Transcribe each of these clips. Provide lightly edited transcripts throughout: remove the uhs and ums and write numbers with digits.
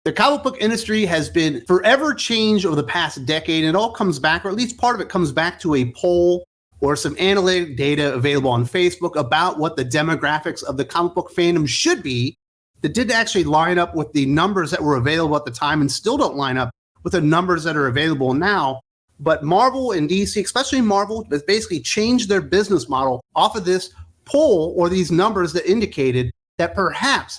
The comic book industry has been forever changed over the past decade, and it all comes back, or at least part of it comes back to a poll or some analytic data available on Facebook about what the demographics of the comic book fandom should be that didn't actually line up with the numbers that were available at the time and still don't line up with the numbers that are available now. But Marvel and DC, especially Marvel, has basically changed their business model off of this poll or these numbers that indicated that perhaps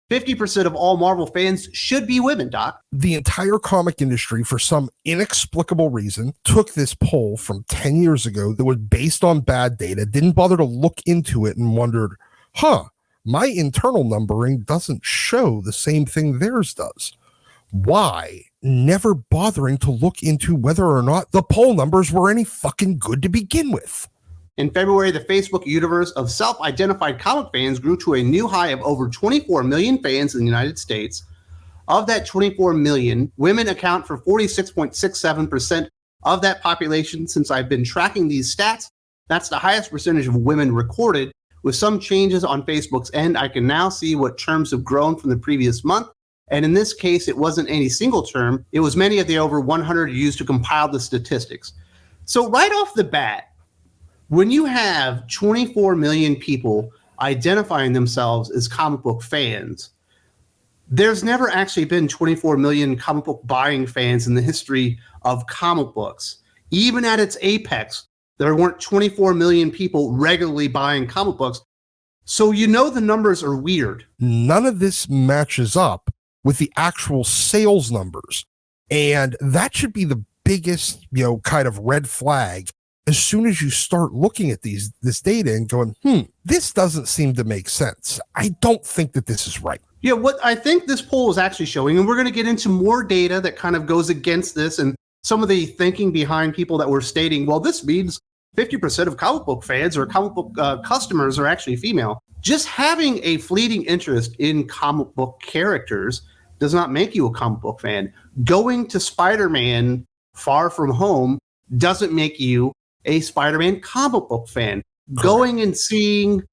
50% of all Marvel fans should be women, Doc. The entire comic industry, for some inexplicable reason, took this poll from 10 years ago that was based on bad data, didn't bother to look into it and wondered, my internal numbering doesn't show the same thing theirs does. Why? Never bothering to look into whether or not the poll numbers were any fucking good to begin with. In February, the Facebook universe of self-identified comic fans grew to a new high of over 24 million fans in the United States. Of that 24 million, women account for 46.67% of that population. Since I've been tracking these stats, that's the highest percentage of women recorded. With some changes on Facebook's end, I can now see what terms have grown from the previous month. And in this case, it wasn't any single term. It was many of the over 100 used to compile the statistics. So right off the bat, when you have 24 million people identifying themselves as comic book fans, there's never actually been 24 million comic book buying fans in the history of comic books. Even at its apex, there weren't 24 million people regularly buying comic books. So you know the numbers are weird. None of this matches up with the actual sales numbers. And that should be the biggest, kind of red flag. As soon as you start looking at this data and going, this doesn't seem to make sense. I don't think that this is right. Yeah, what I think this poll is actually showing, and we're going to get into more data that kind of goes against this and some of the thinking behind people that were stating, well, this means 50% of comic book fans or comic book customers are actually female. Just having a fleeting interest in comic book characters does not make you a comic book fan. Going to Spider-Man Far From Home doesn't make you a Spider-Man comic book fan. Correct. Going and seeing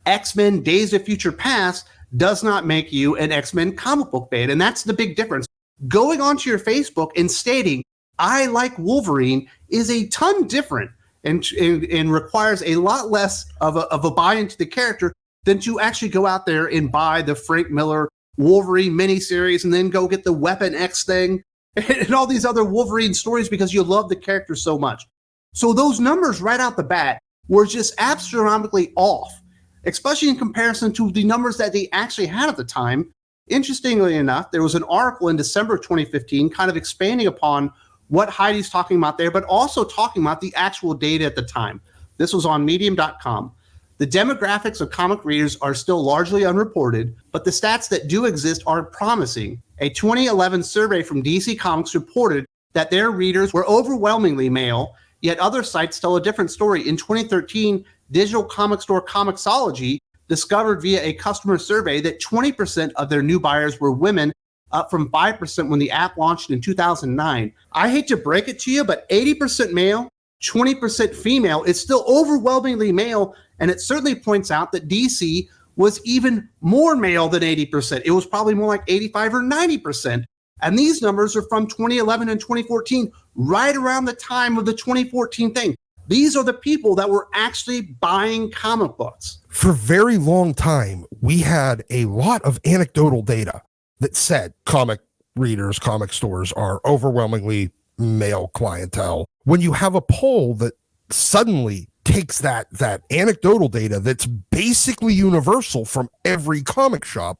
X-Men Days of Future Past does not make you an X-Men comic book fan. And that's the big difference. Going onto your Facebook and stating, I like Wolverine is a ton different and requires a lot less of a buy into the character than to actually go out there and buy the Frank Miller Wolverine miniseries and then go get the Weapon X thing and all these other Wolverine stories because you love the character so much. So those numbers right out the bat were just astronomically off, especially in comparison to the numbers that they actually had at the time. Interestingly enough, there was an article in December of 2015 kind of expanding upon what Heidi's talking about there, but also talking about the actual data at the time. This was on medium.com. The demographics of comic readers are still largely unreported, but the stats that do exist are promising. A 2011 survey from DC Comics reported that their readers were overwhelmingly male, yet other sites tell a different story. In 2013, digital comic store Comixology discovered via a customer survey that 20% of their new buyers were women, up from 5% when the app launched in 2009. I hate to break it to you, but 80% male, 20% female is still overwhelmingly male, and it certainly points out that DC was even more male than 80%. It was probably more like 85 or 90%. And these numbers are from 2011 and 2014, right around the time of the 2014 thing. These are the people that were actually buying comic books. For a very long time, we had a lot of anecdotal data that said comic readers, comic stores are overwhelmingly male clientele. When you have a poll that suddenly takes that anecdotal data that's basically universal from every comic shop,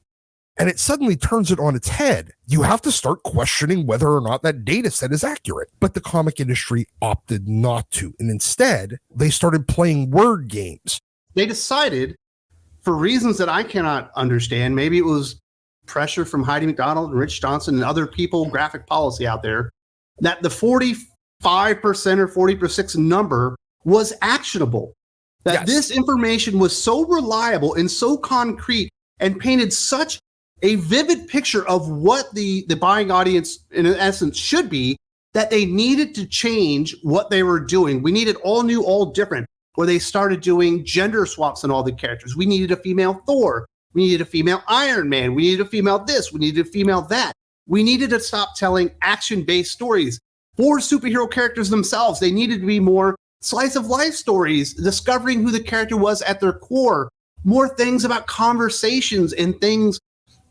and it suddenly turns it on its head, you have to start questioning whether or not that data set is accurate. But the comic industry opted not to. And instead, they started playing word games. They decided, for reasons that I cannot understand, maybe it was pressure from Heidi McDonald and Rich Johnson and other people, graphic policy out there, that the 45% or 40% number was actionable. That This information was so reliable and so concrete and painted such a vivid picture of what the buying audience, in essence, should be, that they needed to change what they were doing. We needed all new, all different, where they started doing gender swaps on all the characters. We needed a female Thor. We needed a female Iron Man. We needed a female this. We needed a female that. We needed to stop telling action-based stories for superhero characters themselves. They needed to be more slice of life stories, discovering who the character was at their core, more things about conversations and things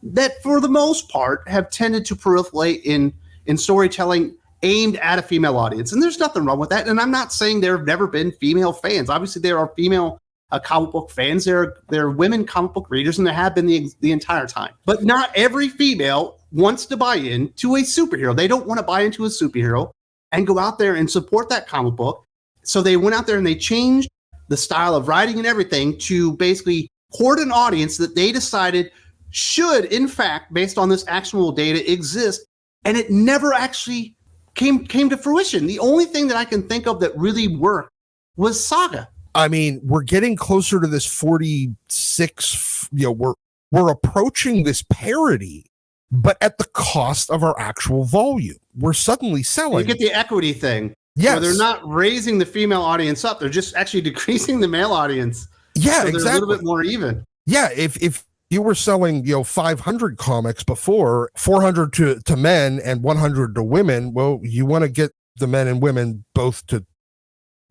that for the most part have tended to proliferate in storytelling aimed at a female audience. And there's nothing wrong with that. And I'm not saying there have never been female fans. Obviously there are female comic book fans. There are women comic book readers, and there have been the entire time. But not every female wants to buy into a superhero. They don't want to buy into a superhero and go out there and support that comic book. So they went out there and they changed the style of writing and everything to basically court an audience that they decided should, in fact, based on this actionable data, exist. And it never actually came to fruition. The only thing that I can think of that really worked was Saga. I mean, we're getting closer to this 46, we're approaching this parity, but at the cost of our actual volume. We're suddenly selling. You get the equity thing. Yes. Where they're not raising the female audience up. They're just actually decreasing the male audience. Yeah, so exactly. They're a little bit more even. Yeah, if you were selling, 500 comics before, 400 to men and 100 to women, well, you want to get the men and women both to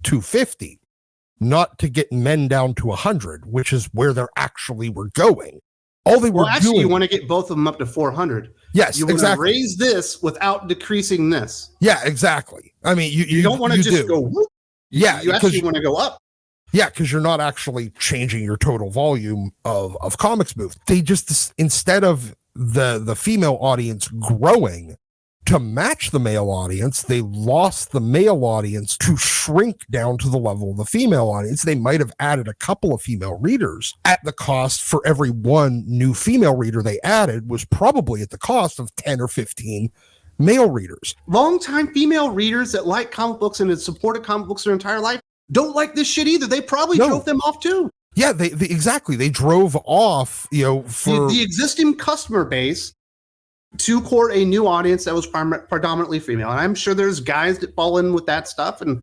250, not to get men down to 100, which is where they're actually were going. All they were doing, you want to get both of them up to 400. Yes, you want exactly. to raise this without decreasing this. Yeah, exactly. I mean, you don't want to just go whoop. Yeah, you actually want to go up. Yeah, because you're not actually changing your total volume of comics moved. They just, instead of the female audience growing to match the male audience, they lost the male audience to shrink down to the level of the female audience. They might have added a couple of female readers at the cost for every one new female reader they added was probably at the cost of 10 or 15 male readers. Longtime female readers that like comic books and have supported comic books their entire life don't like this shit either. They probably drove them off too. Yeah, they exactly. They drove off, for the existing customer base to court a new audience that was predominantly female. And I'm sure there's guys that fall in with that stuff. And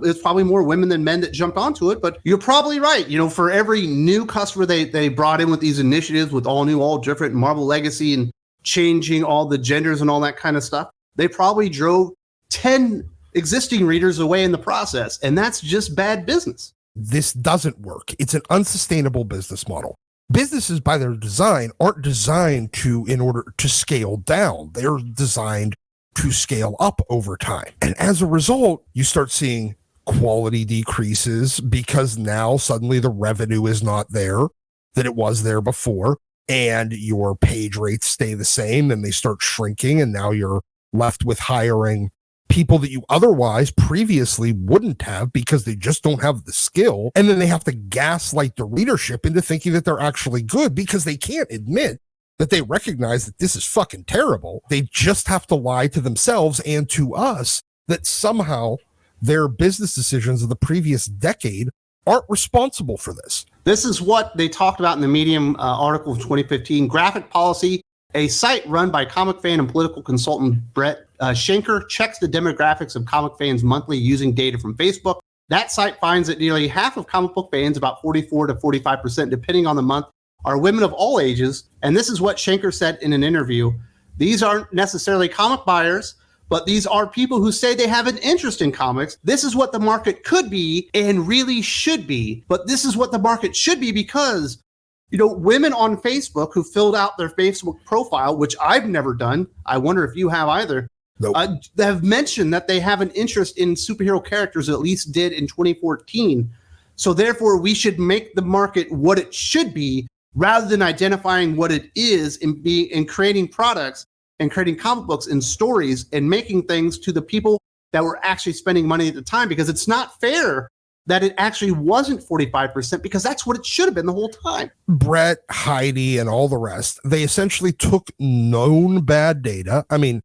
it's probably more women than men that jumped onto it. But you're probably right. For every new customer they brought in with these initiatives with all new, all different Marvel Legacy and changing all the genders and all that kind of stuff, they probably drove 10 existing readers away in the process. And that's just bad business. This doesn't work. It's an unsustainable business model. Businesses by their design aren't designed in order to scale down. They're designed to scale up over time. And as a result, you start seeing quality decreases because now suddenly the revenue is not there that it was there before. And your page rates stay the same and they start shrinking. And now you're left with hiring people that you otherwise previously wouldn't have because they just don't have the skill. And then they have to gaslight the readership into thinking that they're actually good because they can't admit that they recognize that this is fucking terrible. They just have to lie to themselves and to us that somehow their business decisions of the previous decade aren't responsible for this. This is what they talked about in the Medium article of 2015, Graphic Policy. A site run by comic fan and political consultant Brett Schenker checks the demographics of comic fans monthly using data from Facebook. That site finds that nearly half of comic book fans, about 44 to 45%, depending on the month, are women of all ages. And this is what Schenker said in an interview. These aren't necessarily comic buyers, but these are people who say they have an interest in comics. This is what the market could be and really should be. But this is what the market should be because women on Facebook who filled out their Facebook profile, which I've never done, I wonder if you have either, Nope. Have mentioned that they have an interest in superhero characters, at least did in 2014. So therefore, we should make the market what it should be rather than identifying what it is and creating products and creating comic books and stories and making things to the people that were actually spending money at the time, because it's not fair that it actually wasn't 45% because that's what it should have been the whole time. Brett, Heidi, and all the rest, they essentially took known bad data. I mean,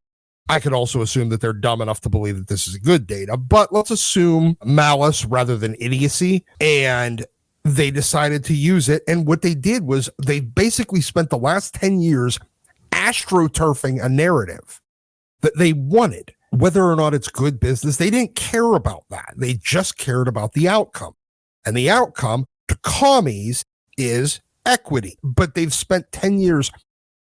I could also assume that they're dumb enough to believe that this is good data, but let's assume malice rather than idiocy. And they decided to use it. And what they did was they basically spent the last 10 years astroturfing a narrative that they wanted. Whether or not it's good business, they didn't care about that. They just cared about the outcome. And the outcome to commies is equity. But they've spent 10 years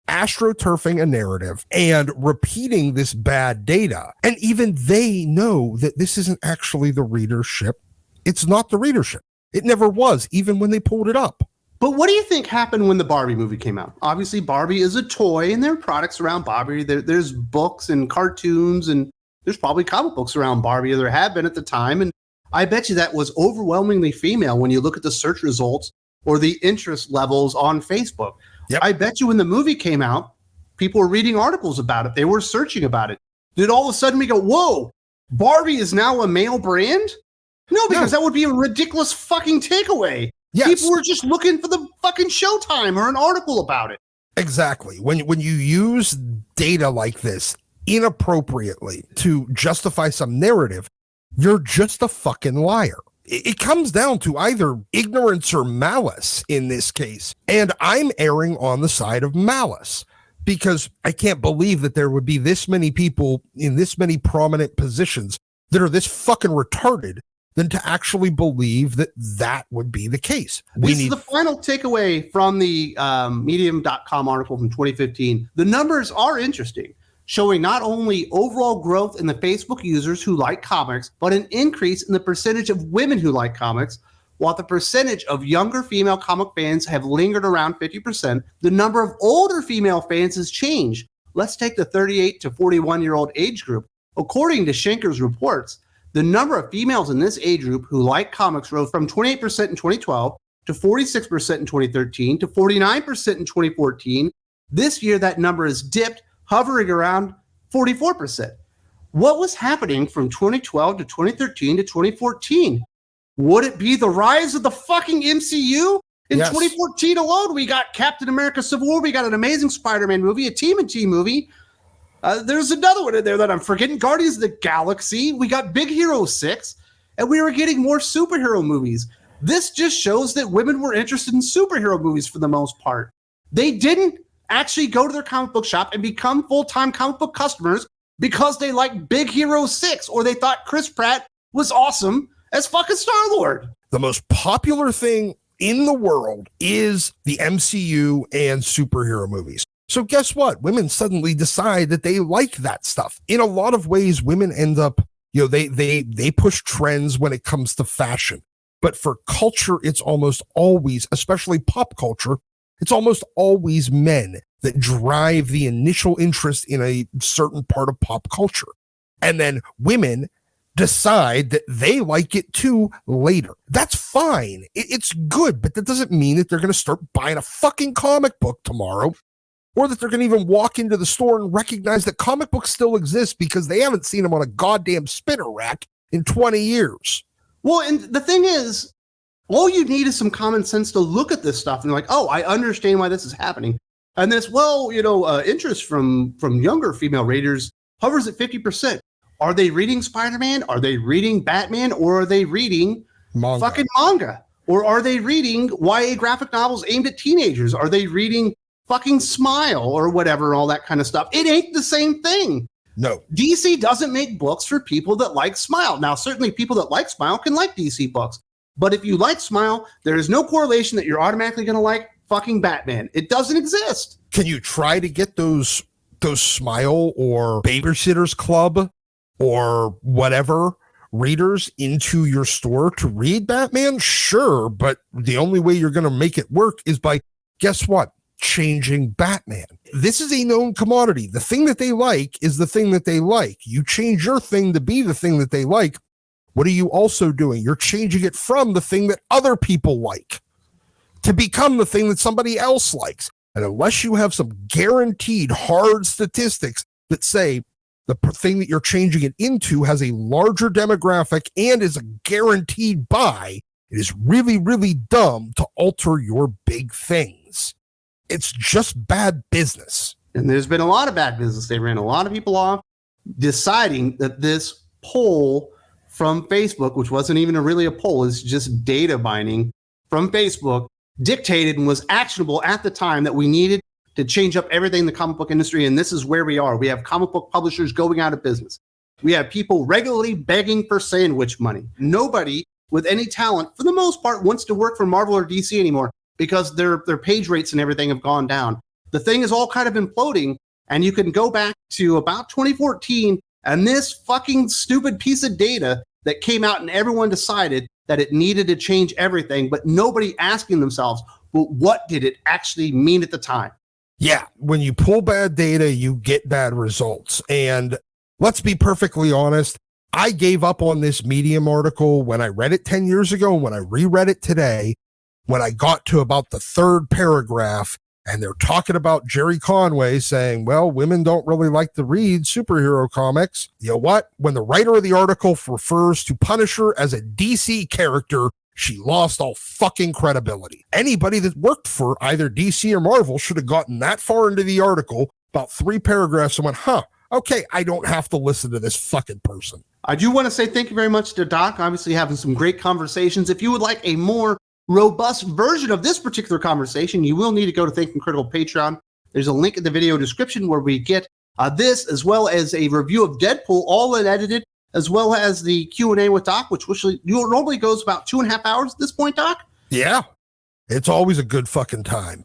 astroturfing a narrative and repeating this bad data. And even they know that this isn't actually the readership. It's not the readership. It never was, even when they pulled it up. But what do you think happened when the Barbie movie came out? Obviously, Barbie is a toy, and there are products around Barbie. There's books and cartoons, and there's probably comic books around Barbie, or there have been at the time. And I bet you that was overwhelmingly female when you look at the search results or the interest levels on Facebook. Yep. I bet you when the movie came out, people were reading articles about it. They were searching about it. Did all of a sudden we go, whoa, Barbie is now a male brand? No, because that would be a ridiculous fucking takeaway. Yes. People were just looking for the fucking Showtime or an article about it. Exactly. When you use data like this inappropriately to justify some narrative, you're just a fucking liar. It comes down to either ignorance or malice in this case. And I'm erring on the side of malice because I can't believe that there would be this many people in this many prominent positions that are this fucking retarded than to actually believe that that would be the case. This is the final takeaway from the medium.com article from 2015. The numbers are interesting, showing not only overall growth in the Facebook users who like comics, but an increase in the percentage of women who like comics. While the percentage of younger female comic fans have lingered around 50%, the number of older female fans has changed. Let's take the 38 to 41-year-old age group. According to Schenker's reports, the number of females in this age group who like comics rose from 28% in 2012 to 46% in 2013 to 49% in 2014. This year, that number has dipped, hovering around 44%. What was happening from 2012 to 2013 to 2014? Would it be the rise of the fucking MCU? In 2014 alone, we got Captain America Civil War, we got an amazing Spider-Man movie, a TMNT movie. There's another one in there that I'm forgetting, Guardians of the Galaxy. We got Big Hero 6, and we were getting more superhero movies. This just shows that women were interested in superhero movies for the most part. They didn't actually go to their comic book shop and become full-time comic book customers because they liked Big Hero 6 or they thought Chris Pratt was awesome as fucking Star-Lord. The most popular thing in the world is the MCU and superhero movies. So guess what? Women suddenly decide that they like that stuff. In a lot of ways, women end up, they push trends when it comes to fashion. But for culture, it's almost always, especially pop culture, it's almost always men that drive the initial interest in a certain part of pop culture. And then women decide that they like it too later. That's fine. It's good, but that doesn't mean that they're going to start buying a fucking comic book tomorrow, or that they're going to even walk into the store and recognize that comic books still exist because they haven't seen them on a goddamn spinner rack in 20 years. Well, and the thing is, all you need is some common sense to look at this stuff and like, oh, I understand why this is happening. And this, interest from younger female readers hovers at 50%. Are they reading Spider-Man? Are they reading Batman? Or are they reading fucking manga? Or are they reading YA graphic novels aimed at teenagers? Are they reading fucking Smile or whatever, all that kind of stuff? It ain't the same thing. No. DC doesn't make books for people that like Smile. Now, certainly people that like Smile can like DC books. But if you like Smile, there is no correlation that you're automatically going to like fucking Batman. It doesn't exist. Can you try to get those Smile or Babysitter's Club or whatever readers into your store to read Batman? Sure, but the only way you're going to make it work is by, guess what? Changing Batman. This is a known commodity. The thing that they like is the thing that they like. You change your thing to be the thing that they like. What are you also doing? You're changing it from the thing that other people like to become the thing that somebody else likes. And unless you have some guaranteed hard statistics that say the thing that you're changing it into has a larger demographic and is a guaranteed buy, it is really, really dumb to alter your big things. It's just bad business. And there's been a lot of bad business. They ran a lot of people off deciding that this poll from Facebook, which wasn't even really a poll, is just data mining from Facebook, dictated and was actionable at the time that we needed to change up everything in the comic book industry. And this is where we are. We have comic book publishers going out of business. We have people regularly begging for sandwich money. Nobody with any talent, for the most part, wants to work for Marvel or DC anymore because their page rates and everything have gone down. the thing is all kind of imploding. And you can go back to about 2014, and this fucking stupid piece of data that came out and everyone decided that it needed to change everything, but nobody asking themselves, well, what did it actually mean at the time? Yeah, when you pull bad data, you get bad results. And let's be perfectly honest, I gave up on this Medium article when I read it 10 years ago, when I reread it today, when I got to about the third paragraph, and they're talking about Jerry Conway saying, well, women don't really like to read superhero comics. You know what? When the writer of the article refers to Punisher as a DC character, she lost all fucking credibility. Anybody that worked for either DC or Marvel should have gotten that far into the article, about 3 paragraphs, and went, okay, I don't have to listen to this fucking person. I do want to say thank you very much to Doc, obviously having some great conversations. If you would like a more robust version of this particular conversation, you will need to go to Thinking Critical Patreon. There's a link in the video description where we get this, as well as a review of Deadpool, all unedited, as well as the Q&A with Doc, which normally goes about 2.5 hours at this point, Doc. Yeah, it's always a good fucking time.